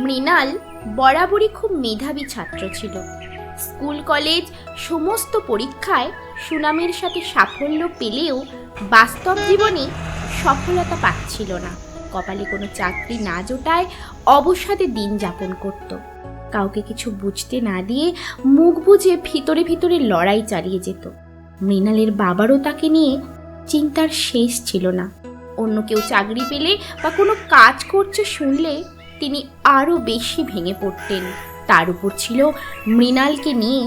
মৃণাল বরাবরই খুব মেধাবী ছাত্র ছিল। স্কুল কলেজ সমস্ত পরীক্ষায় সুনামের সাথে সাফল্য পেলেও বাস্তব জীবনে সফলতা পাচ্ছিল না। কপালে কোনো চাকরি না জোটায় অবসাদে দিন যাপন করত। কাউকে কিছু বুঝতে না দিয়ে মুখ বুজে ভিতরে ভিতরে লড়াই চালিয়ে যেত। মৃণালের বাবারও তাকে নিয়ে চিন্তার শেষ ছিল না। অন্য কেউ চাকরি পেলে বা কোনো কাজ করছে শুনলে তিনি আরও বেশি ভেঙে পড়তেন। তার উপর ছিল মৃণালকে নিয়ে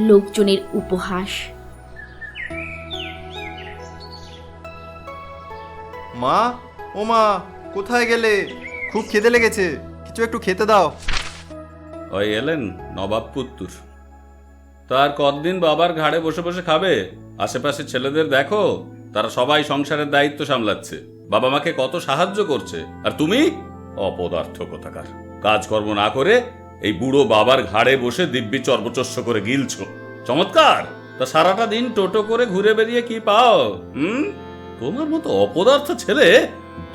লোকজনের উপহাস। মা, ও মা, কোথায় গেলে? খুব খিদে লেগেছে, কিছু একটু খেতে দাও। ওই এলেন নবাব পুত্তুর। তার কতদিন বাবার ঘাড়ে বসে বসে খাবে? আশেপাশে ছেলেদের দেখো, তারা সবাই সংসারের দায়িত্ব সামলাচ্ছে, বাবা মাকে কত সাহায্য করছে, আর তুমি অপদার্থ কোথাকার। কাজকর্ম না করে এই বুড়ো বাবার ঘাড়ে বসে দিব্যি চর্বচস্য করে গিলছ। চমৎকার! তা সারাটা দিন টোটো করে ঘুরে বেরিয়ে কি পাও? তোমার মতো অপদার্থ ছেলে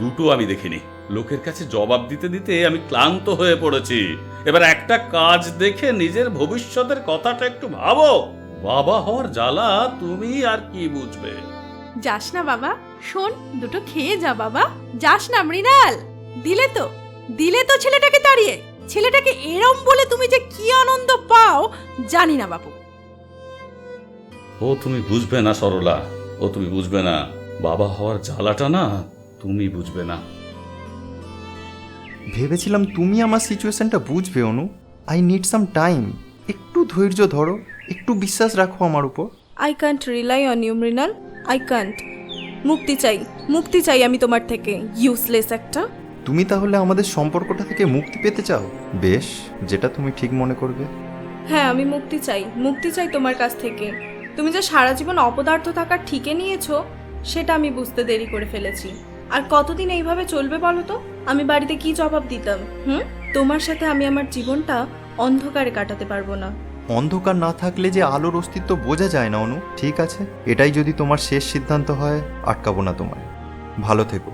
দুটো আমি দেখিনি। লোকের কাছে জবাব দিতে দিতে আমি ক্লান্ত হয়ে পড়েছি। এবার একটা কাজ দেখে নিজের ভবিষ্যতের কথাটা একটু ভাবো। বাবা হওয়ার জ্বালা তুমি আর কি বুঝবে? যাস না বাবা, শোন, দুটো খেয়ে যা বাবা। যাস না মৃণাল, দিলে তো ছেলেটাকে তাড়িয়ে। ছেলেটাকে এরম বলে তুমি যে কি আনন্দ পাও জানি না বাবু। ও তুমি বুঝবে না সরলা, ও তুমি বুঝবে না। বাবা হওয়ার জ্বালাটা না তুমি বুঝবে না। ভেবেছিলাম তুমি আমার সিচুয়েশনটা বুঝবে Anu. I need some time. একটু ধৈর্য ধরো, একটু বিশ্বাস রাখো আমার উপর। I can't rely on you Mrinal, I can't. মুক্তি চাই আমি তোমার থেকে, ইউজলেস একটা। তুমি তাহলে আমাদের সম্পর্কটা থেকে মুক্তি পেতে চাও? বেশ, যেটা তুমি ঠিক মনে করবে। হ্যাঁ, আমি মুক্তি চাই তোমার কাছ থেকে। তুমি যে সারা জীবন অপদার্থ থাকার ঠিকে নিয়েছো সেটা আমি বুঝতে দেরি করে ফেলেছি। আর কতদিন এইভাবে চলবে বলো তো? আমি বাড়িতে কি জবাব দিতাম? তোমার সাথে আমি আমার জীবনটা অন্ধকারে কাটাতে পারবো না। অন্ধকার না থাকলে যে আলোর অস্তিত্ব বোঝা যায় না অনু। ঠিক আছে, এটাই যদি তোমার শেষ সিদ্ধান্ত হয়, আটকাবো না তোমায়। ভালো থেকো।